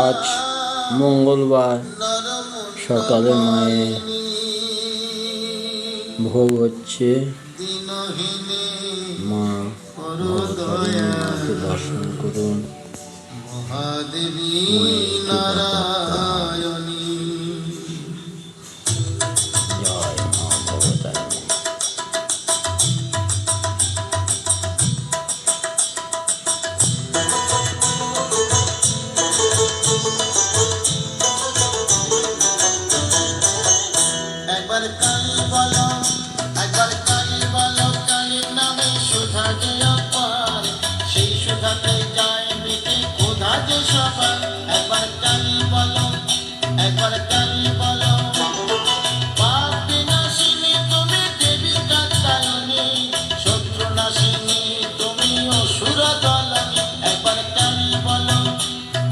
আজ মঙ্গলবার সকালে মায়ের ভোগ হচ্ছে। মা মাকে দর্শন করুন। জয় মা ভগবতারিণী। একবার কালী বলো, একবার কালী বলো, কালীর নামে সুধা যে অপার, সেই সুধাতে